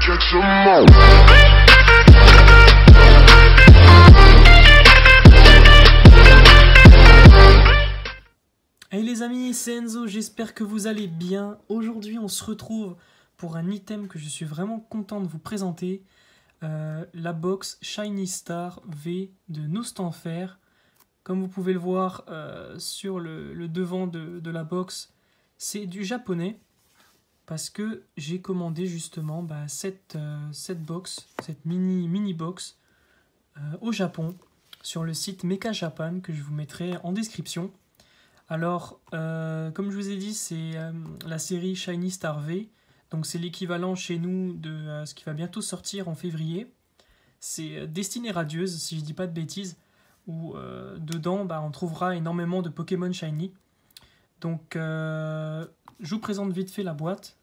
Hey les amis, c'est Enzo, j'espère que vous allez bien. Aujourd'hui on se retrouve pour un item que je suis vraiment content de vous présenter. La box Shiny Star V de Nostanfer. Comme vous pouvez le voir sur le devant de la box, c'est du japonais. Parce que j'ai commandé justement cette box, cette mini box au Japon. Sur le site Mecha Japan que je vous mettrai en description. Alors, comme je vous ai dit, c'est la série Shiny Star V. Donc c'est l'équivalent chez nous de ce qui va bientôt sortir en février. C'est Destinée Radieuse, si je ne dis pas de bêtises, où dedans on trouvera énormément de Pokémon Shiny. Donc je vous présente vite fait la boîte.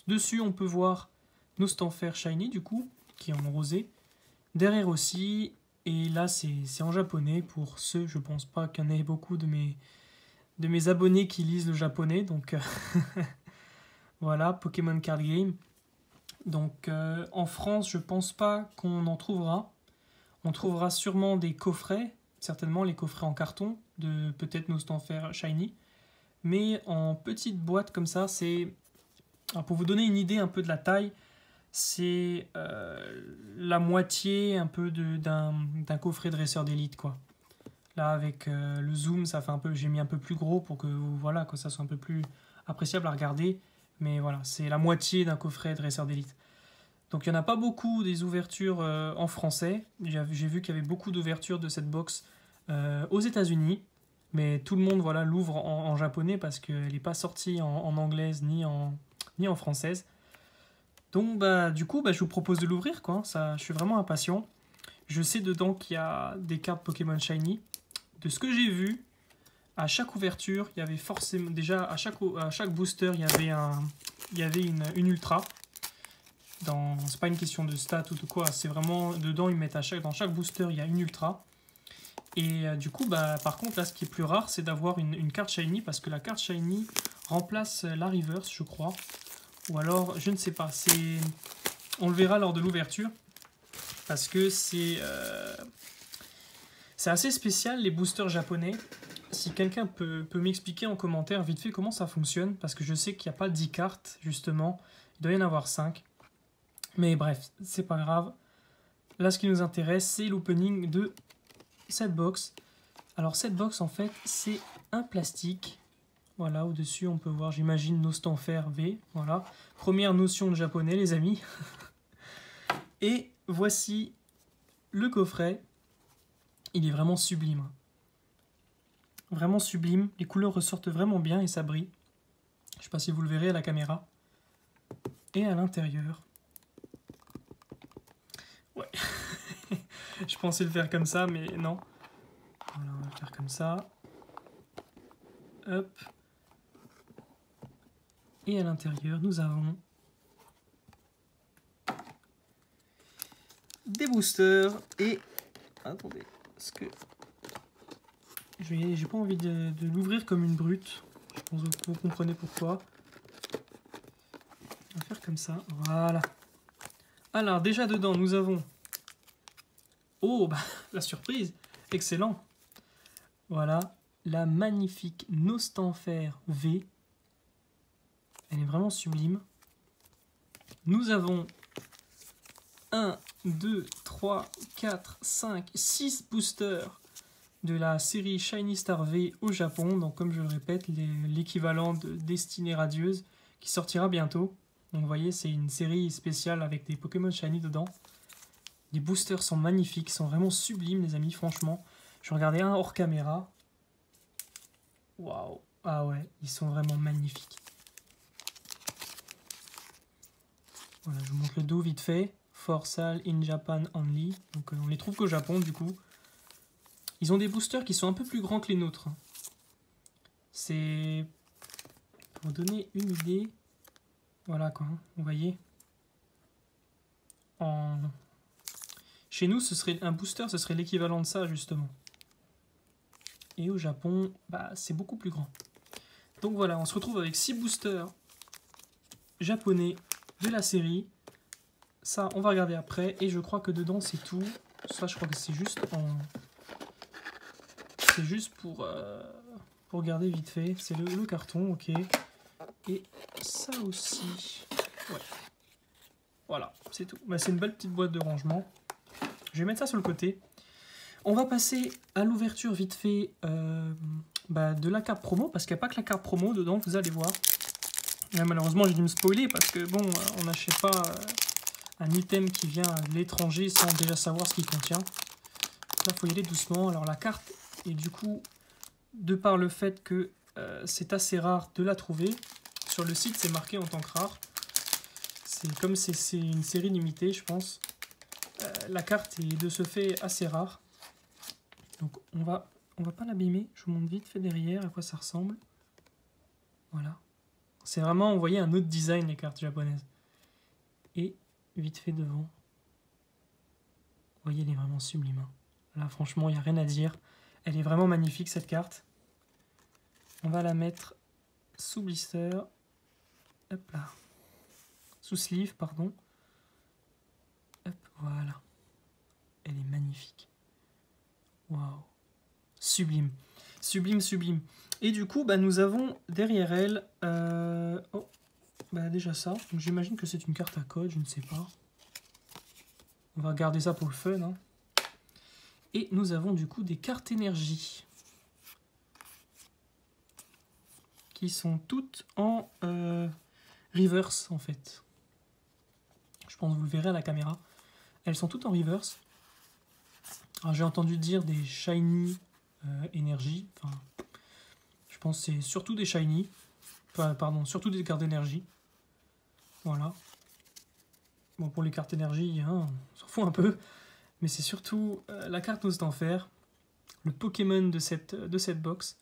Dessus on peut voir Nostanfer Shiny du coup, qui est en rosé. Derrière aussi, et là c'est en japonais pour ceux, je pense pas qu'il y en ait beaucoup de mes abonnés qui lisent le japonais, donc voilà, Pokémon Card Game. Donc en France, je pense pas qu'on en trouvera. On trouvera sûrement des coffrets, certainement les coffrets en carton, de peut-être Nostanfer Shiny. Mais en petite boîte comme ça, c'est... Alors pour vous donner une idée un peu de la taille, c'est la moitié un peu d'un coffret dresseur d'élite, quoi. Là, avec le zoom, ça fait un peu, j'ai mis un peu plus gros pour que voilà, que ça soit un peu plus appréciable à regarder. Mais voilà, c'est la moitié d'un coffret dresseur d'élite. Donc il n'y en a pas beaucoup des ouvertures en français. J'ai vu qu'il y avait beaucoup d'ouvertures de cette box aux États-Unis. Mais tout le monde voilà, l'ouvre en japonais parce qu'elle n'est pas sortie en anglaise ni en française. Donc du coup, je vous propose de l'ouvrir, quoi. Ça, je suis vraiment impatient. Je sais dedans qu'il y a des cartes Pokémon Shiny. De ce que j'ai vu, à chaque ouverture, il y avait forcément déjà à chaque booster, il y avait une ultra. C'est pas une question de stats ou de quoi, c'est vraiment dedans ils mettent dans chaque booster il y a une ultra. Et du coup, par contre là, ce qui est plus rare, c'est d'avoir une carte shiny parce que la carte shiny remplace la reverse, je crois. Ou alors, je ne sais pas. On le verra lors de l'ouverture parce que c'est assez spécial les boosters japonais. Si quelqu'un peut m'expliquer en commentaire vite fait comment ça fonctionne, parce que je sais qu'il n'y a pas 10 cartes justement, il doit y en avoir 5. Mais bref, c'est pas grave. Là ce qui nous intéresse c'est l'opening de cette box. Alors cette box en fait c'est un plastique. Voilà, au-dessus on peut voir, j'imagine, Nostanfer V. Voilà, première notion de japonais les amis. Et voici le coffret. Il est vraiment sublime. Vraiment sublime. Les couleurs ressortent vraiment bien et ça brille. Je ne sais pas si vous le verrez à la caméra. Et à l'intérieur. Ouais. Je pensais le faire comme ça, mais non. Voilà, on va le faire comme ça. Hop. Et à l'intérieur, nous avons des boosters et... Attendez. Parce que j'ai pas envie de l'ouvrir comme une brute. Je pense que vous comprenez pourquoi. On va faire comme ça. Voilà. Alors, déjà dedans, nous avons... Oh, la surprise. Excellent. Voilà. La magnifique Nostanfer V. Elle est vraiment sublime. Nous avons 1, 2, 3, 4, 5, 6 boosters de la série Shiny Star V au Japon. Donc comme je le répète, l'équivalent de Destinée Radieuse qui sortira bientôt. Donc vous voyez, c'est une série spéciale avec des Pokémon Shiny dedans. Les boosters sont magnifiques, sont vraiment sublimes les amis, franchement. Je regardais un hors caméra. Waouh. Ah ouais, ils sont vraiment magnifiques. Voilà, je vous montre le dos vite fait. For sale in Japan only. Donc on les trouve qu'au Japon du coup. Ils ont des boosters qui sont un peu plus grands que les nôtres. C'est pour vous donner une idée. Voilà quoi, vous voyez. Chez nous, ce serait un booster, ce serait l'équivalent de ça justement. Et au Japon, c'est beaucoup plus grand. Donc voilà, on se retrouve avec 6 boosters japonais de la série. ça, on va regarder après. Et je crois que dedans, c'est tout. Ça, je crois que c'est juste en... C'est juste pour regarder vite fait. C'est le carton, ok. Et ça aussi. Ouais. Voilà, c'est tout. Bah, c'est une belle petite boîte de rangement. Je vais mettre ça sur le côté. On va passer à l'ouverture vite fait de la carte promo. Parce qu'il n'y a pas que la carte promo dedans, vous allez voir. Là, malheureusement, j'ai dû me spoiler parce que bon, on n'achète pas un item qui vient de l'étranger sans déjà savoir ce qu'il contient. Là, il faut y aller doucement. Alors la carte, et du coup, de par le fait que c'est assez rare de la trouver, sur le site, c'est marqué en tant que rare. C'est comme c'est une série limitée, je pense. La carte est de ce fait assez rare. Donc on va pas l'abîmer. Je vous montre vite fait derrière à quoi ça ressemble. Voilà. C'est vraiment, vous voyez, un autre design, les cartes japonaises. Et vite fait devant. Vous voyez, elle est vraiment sublime. Hein. Là, franchement, il n'y a rien à dire. Elle est vraiment magnifique, cette carte. On va la mettre sous blister. Hop là. Sous sleeve, pardon. Hop, voilà. Elle est magnifique. Waouh. Sublime. Sublime, sublime. Et du coup, nous avons derrière elle... déjà ça. Donc j'imagine que c'est une carte à code, je ne sais pas. On va garder ça pour le fun. Hein. Et nous avons du coup des cartes énergie. Qui sont toutes en reverse en fait. Je pense que vous le verrez à la caméra. Elles sont toutes en reverse. Alors j'ai entendu dire des shiny énergie. Enfin, je pense que c'est surtout des shiny. Enfin, pardon, surtout des cartes d'énergie. Voilà. Bon, pour les cartes énergie, hein, on s'en fout un peu. Mais c'est surtout la carte Noce d'Enfer, le Pokémon de cette box,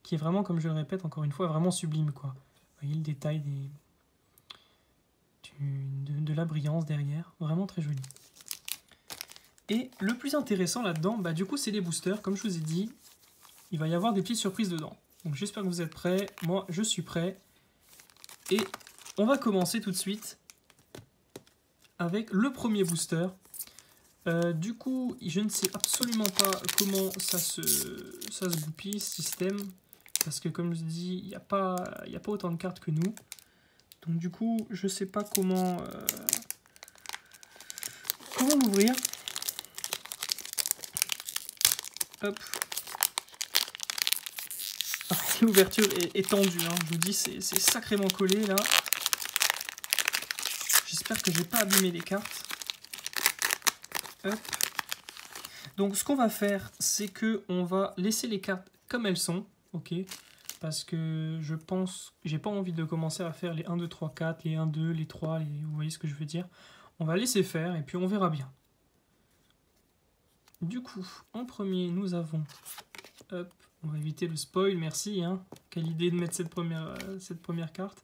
qui est vraiment, comme je le répète encore une fois, vraiment sublime, quoi. Vous voyez le détail de la brillance derrière, vraiment très joli. Et le plus intéressant là-dedans, du coup, c'est les boosters. Comme je vous ai dit, il va y avoir des petites surprises dedans. Donc j'espère que vous êtes prêts. Moi, je suis prêt. Et on va commencer tout de suite avec le premier booster. Du coup, je ne sais absolument pas comment ça se goupille, ce système. Parce que comme je dis, il n'y a pas autant de cartes que nous. Donc du coup, je ne sais pas comment l'ouvrir. Hop. L'ouverture est tendue, hein. Je vous dis, c'est sacrément collé là. J'espère que je vais pas abîmer les cartes. Hop. Donc ce qu'on va faire, c'est que on va laisser les cartes comme elles sont, ok, parce que je pense, j'ai pas envie de commencer à faire les 1, 2, 3, 4, les 1, 2, les 3, vous voyez ce que je veux dire. On va laisser faire et puis on verra bien. Du coup, en premier, nous avons, hop, on va éviter le spoil, merci, hein. Quelle idée de mettre cette première carte.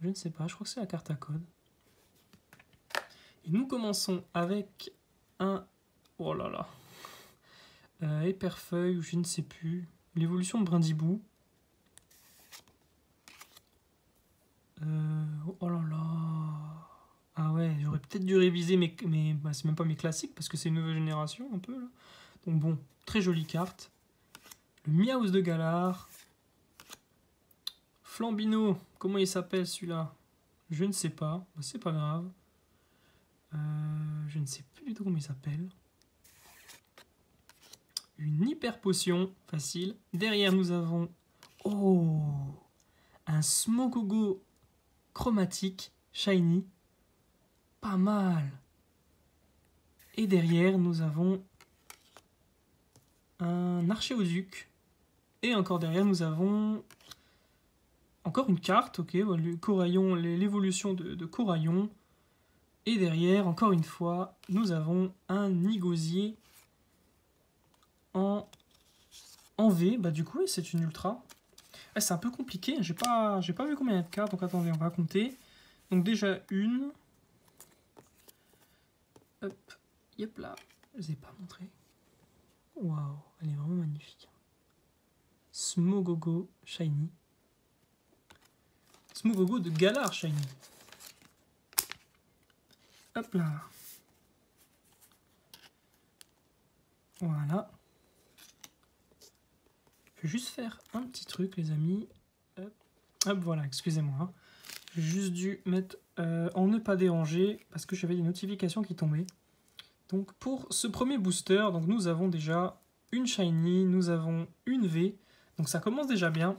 Je ne sais pas, je crois que c'est la carte à code. Et nous commençons avec un... Oh là là. Éperfeuille, ou je ne sais plus. L'évolution de Brindibou. Oh là là. Ah ouais, j'aurais peut-être dû réviser c'est même pas mes classiques, parce que c'est une nouvelle génération, un peu, là. Donc bon, très jolie carte. Le Miaus de Galar. Flambino, comment il s'appelle celui-là? Je ne sais pas, c'est pas grave. Je ne sais plus du tout comment il s'appelle. Une hyper potion, facile. Derrière, nous avons... Oh, un Smogogo chromatique, shiny. Pas mal. Et derrière, nous avons un Archéoduc. Et encore derrière, nous avons... Encore une carte, ok, le Coraillon, l'évolution de Coraillon. Et derrière, encore une fois, nous avons un Nigosier en V. Du coup, c'est une ultra. C'est un peu compliqué, j'ai pas vu combien il y a de cartes, donc attendez, on va compter. Donc déjà une. Hop, yep là, je les ai pas montré. Waouh, elle est vraiment magnifique. Smogogo Shiny. Smogogo de Galar Shiny. Hop là. Voilà. Je vais juste faire un petit truc, les amis. Hop, hop voilà, excusez-moi. Hein. J'ai juste dû mettre en ne pas déranger parce que j'avais des notifications qui tombaient. Donc pour ce premier booster, donc nous avons déjà une Shiny, nous avons une V. Donc ça commence déjà bien.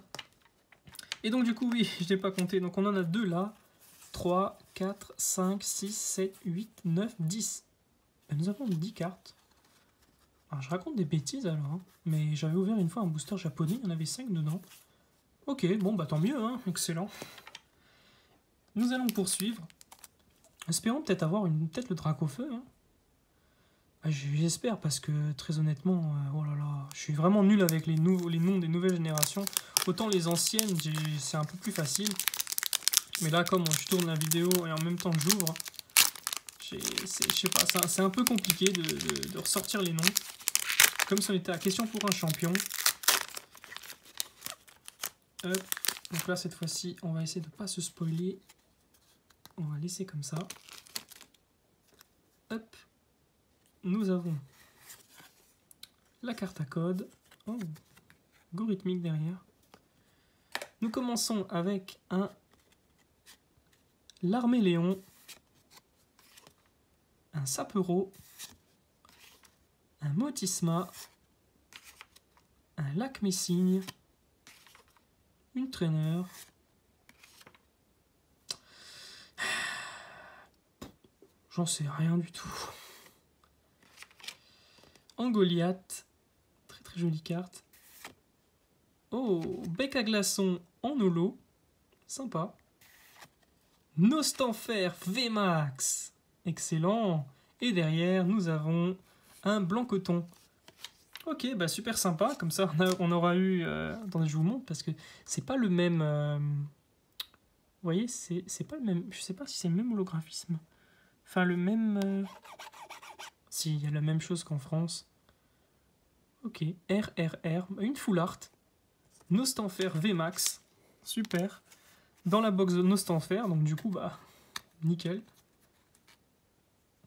Et donc du coup, oui, je n'ai pas compté. Donc on en a deux là. 3, 4, 5, 6, 7, 8, 9, 10. Et nous avons 10 cartes. Alors je raconte des bêtises alors. Hein. Mais j'avais ouvert une fois un booster japonais, il y en avait 5 dedans. Ok, bon bah tant mieux, hein, excellent. Nous allons poursuivre. Espérons peut-être avoir peut-être le Dracofeu. Hein. J'espère parce que très honnêtement, oh là là, je suis vraiment nul avec les noms des nouvelles générations. Autant les anciennes, c'est un peu plus facile. Mais là, comme je tourne la vidéo et en même temps que j'ouvre, je sais pas, c'est un peu compliqué de ressortir les noms. Comme si on était à question pour un champion. Hop. Donc là, cette fois-ci, on va essayer de ne pas se spoiler. On va laisser comme ça. Hop. Nous avons la carte à code. Oh, algorithmique derrière. Nous commençons avec un Larméléon, un Sapero, un Motisma, un Lac Messigne, une Traîneur, j'en sais rien du tout. En Goliath, très très jolie carte. Oh, Bec à glaçon en holo, sympa. Nostanfer VMAX, excellent. Et derrière, nous avons un blanc coton. Ok, bah super sympa, comme ça on aura eu... attendez, je vous montre, parce que c'est pas le même... vous voyez, c'est pas le même... Je sais pas si c'est le même holographisme. Enfin, le même... Si, il y a la même chose qu'en France. Ok, RRR, une full art. Nostanfer VMAX, super. Dans la box de Nostanfer, donc du coup, bah, nickel.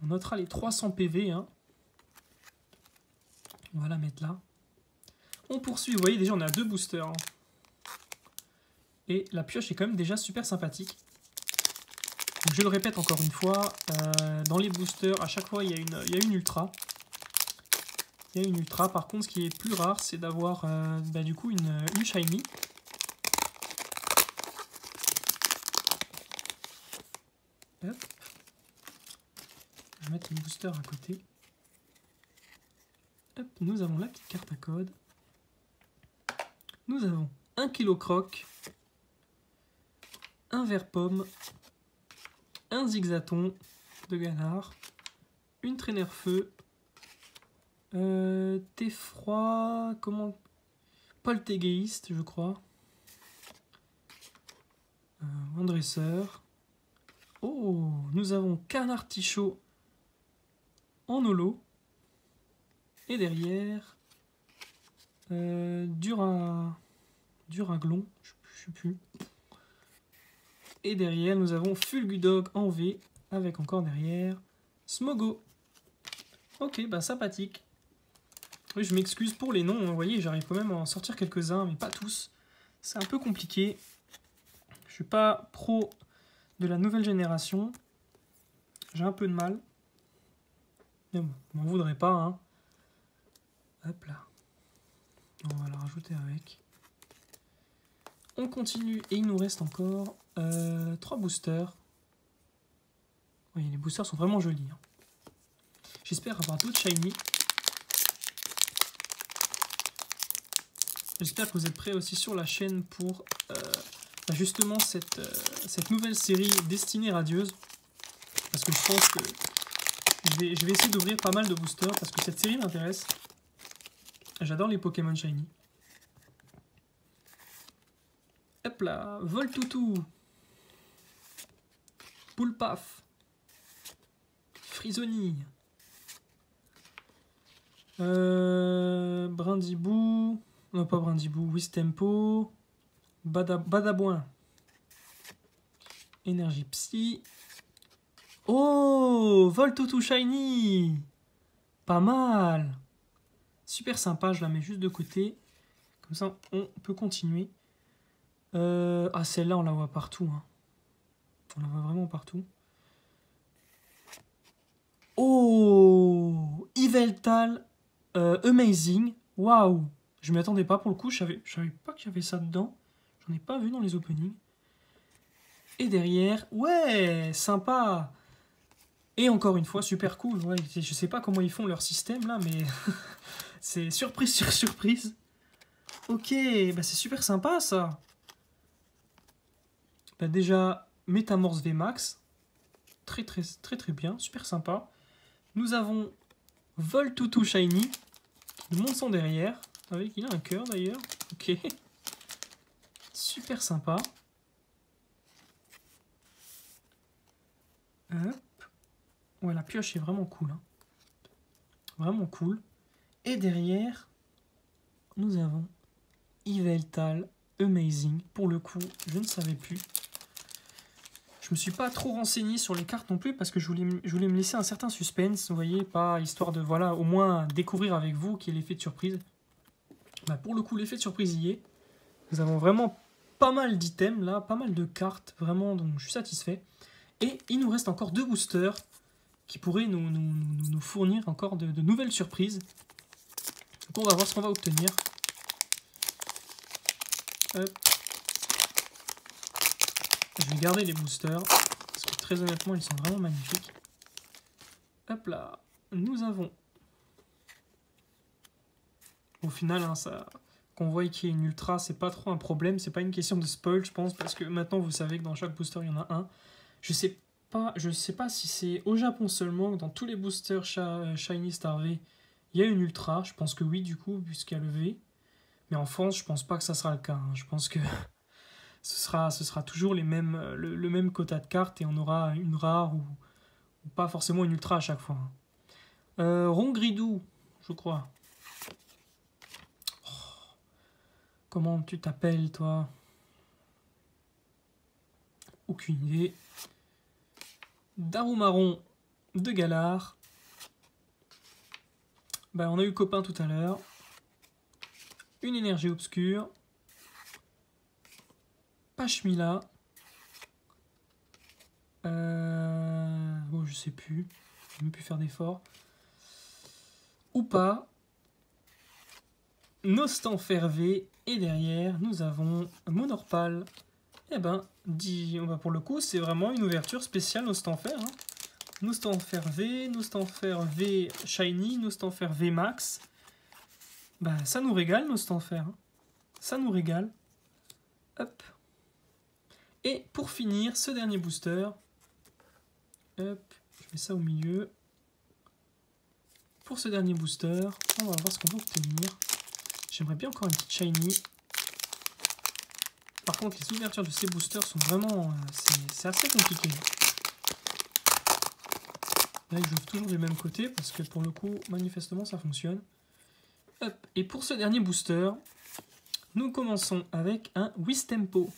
On notera les 300 PV, hein. On va la mettre là. On poursuit, vous voyez déjà on a 2 boosters. Hein. Et la pioche est quand même déjà super sympathique. Donc, je le répète encore une fois, dans les boosters, à chaque fois il y a une ultra. Il y a une ultra, par contre ce qui est plus rare c'est d'avoir bah, du coup une shiny. Hop. Je vais mettre le booster à côté. Hop, nous avons la petite carte à code. Nous avons un Kilocroc, un Vert Pomme, un Zigzaton de Galar, une Traîneur Feu, Thé-Froid, comment... Poltéguéiste, je crois. Un dresseur. Oh, nous avons Canard Tichot en holo. Et derrière, Duraglon, je sais plus. Et derrière, nous avons Fulgudog en V, avec encore derrière Smogo. Ok, bah sympathique. Oui, je m'excuse pour les noms, vous voyez, j'arrive quand même à en sortir quelques-uns, mais pas tous. C'est un peu compliqué. Je suis pas pro de la nouvelle génération. J'ai un peu de mal. Mais bon, on m'en voudrait pas, hein. Hop là. On va la rajouter avec. On continue et il nous reste encore 3 boosters. Oui, les boosters sont vraiment jolis. Hein. J'espère avoir d'autres shiny. J'espère que vous êtes prêts aussi sur la chaîne pour justement cette nouvelle série Destinée Radieuse. Parce que je pense que je vais essayer d'ouvrir pas mal de boosters parce que cette série m'intéresse. J'adore les Pokémon shiny. Hop là, Voltoutou, Poulpaf, Frisoni, Brindibou, non pas Brindibou, Wistempo, Badabouin, Énergie Psy, Oh, Voltautu Shiny. Pas mal. Super sympa, je la mets juste de côté. Comme ça, on peut continuer. Ah, celle-là, on la voit partout. Hein. On la voit vraiment partout. Oh, Yveltal Amazing. Waouh. Je m'y attendais pas pour le coup. Je savais pas qu'il y avait ça dedans. J'en ai pas vu dans les openings. Et derrière, ouais, sympa. Et encore une fois, super cool. Ouais, je sais pas comment ils font leur système là, mais c'est surprise sur surprise. Ok, bah c'est super sympa ça. Bah déjà, Métamorphe VMAX. Très très très très bien, super sympa. Nous avons Voltautu Shiny, qui nous montre son derrière. Avec, il a un cœur d'ailleurs. Ok. Super sympa. Hop. Ouais, la pioche est vraiment cool. Hein. Vraiment cool. Et derrière, nous avons Yveltal Amazing. Pour le coup, je ne savais plus. Je me suis pas trop renseigné sur les cartes non plus parce que je voulais me laisser un certain suspense, vous voyez, pas histoire de, voilà, au moins découvrir avec vous qui est l'effet de surprise. Bah, pour le coup, l'effet de surprise y est. Nous avons vraiment pas mal d'items là, pas mal de cartes, vraiment, donc je suis satisfait. Et il nous reste encore 2 boosters qui pourraient nous fournir encore de nouvelles surprises. Donc on va voir ce qu'on va obtenir. Hop. Je vais garder les boosters, parce que très honnêtement, ils sont vraiment magnifiques. Hop là, nous avons... Au final, hein, ça... qu'on voit qu'il y ait une ultra, c'est pas trop un problème, c'est pas une question de spoil, je pense, parce que maintenant, vous savez que dans chaque booster, il y en a un. Je sais pas si c'est au Japon seulement, que dans tous les boosters Shiny Star V, il y a une ultra. Je pense que oui, du coup, puisqu'il y a le V. Mais en France, je pense pas que ça sera le cas. Hein. Je pense que... ce sera toujours le même quota de cartes et on aura une rare ou pas forcément une ultra à chaque fois. Ronggridou, je crois. Oh, comment tu t'appelles, toi? Aucune idée. Darumaron de Galar. Bah, on a eu copain tout à l'heure. Une énergie obscure. Pashmila. Bon, je sais plus. Je vais même plus faire d'efforts. Ou pas. Nostanfervé. Et derrière, nous avons Monorpal. Eh ben, pour le coup, c'est vraiment une ouverture spéciale Nostanfer. Hein. Nostanfer V, Nostanfer V Shiny, Nostanfer V Max. Bah, ça nous régale, Nostanfer. Hein. Ça nous régale. Hop. Et pour finir, ce dernier booster. Hop, je mets ça au milieu. Pour ce dernier booster, on va voir ce qu'on va obtenir. J'aimerais bien encore une petite Shiny. Par contre, les ouvertures de ces boosters sont vraiment... c'est assez compliqué. Là, je joue toujours du même côté parce que pour le coup, manifestement, ça fonctionne. Hop. Et pour ce dernier booster, nous commençons avec un Wistempo.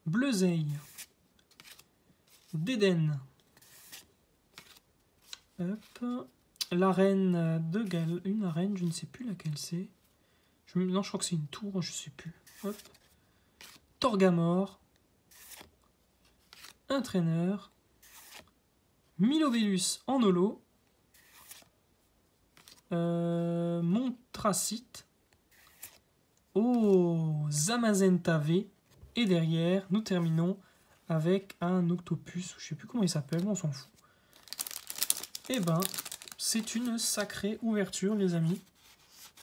Bleuzeil. Déden. Hop. L'arène de Gal. Une arène, je ne sais plus laquelle c'est. Non, je crois que c'est une tour, je sais plus. Hop. Torgamore. Un traîneur. Milobellus en holo. Montracite. Oh, Zamazenta V. Et derrière, nous terminons avec un Octopus. Je ne sais plus comment il s'appelle, on s'en fout. Et ben, c'est une sacrée ouverture, les amis.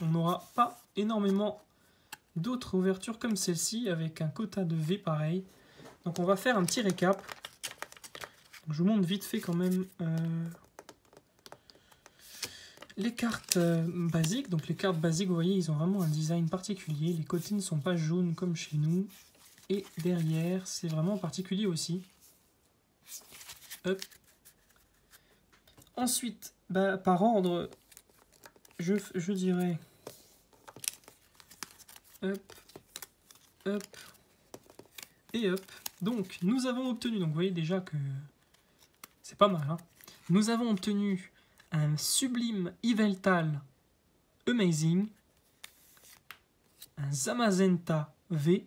On n'aura pas énormément d'autres ouvertures comme celle-ci, avec un quota de V pareil. Donc on va faire un petit récap. Donc, je vous montre vite fait quand même les cartes basiques. Donc les cartes basiques, vous voyez, ils ont vraiment un design particulier. Les côtés ne sont pas jaunes comme chez nous. Et derrière, c'est vraiment particulier aussi. Hop. Ensuite, bah, par ordre, je dirais... Hop, hop, et hop. Donc, nous avons obtenu, donc vous voyez déjà que C'est pas mal, hein. Nous avons obtenu un sublime Yveltal Amazing, un Zamazenta V,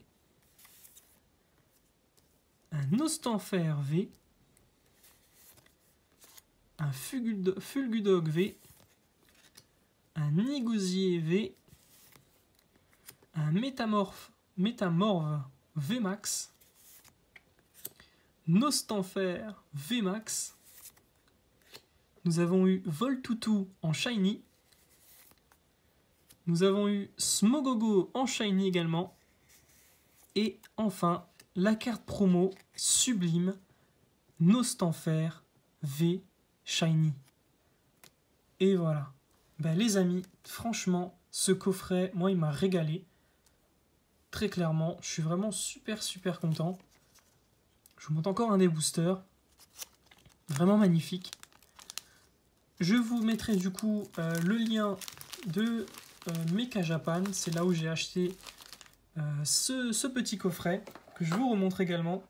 un Nostanfer V, un Fulgudog V, un Nigousier V, un Métamorphe VMAX, Nostanfer VMAX. Nous avons eu Voltoutou en Shiny. Nous avons eu Smogogo en Shiny également. Et enfin, la carte promo sublime Nostanfer V Shiny. Et voilà. Ben, les amis, franchement, ce coffret, moi, il m'a régalé. Très clairement, je suis vraiment super content. Je vous montre encore un des boosters. Vraiment magnifique. Je vous mettrai du coup le lien de Mecha Japan. C'est là où j'ai acheté ce petit coffret que je vous remontre également.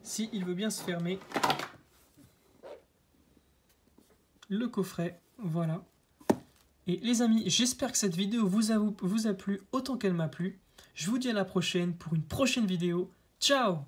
Si il veut bien se fermer. Le coffret, voilà. Et les amis, j'espère que cette vidéo vous a plu autant qu'elle m'a plu. Je vous dis à la prochaine pour une prochaine vidéo. Ciao!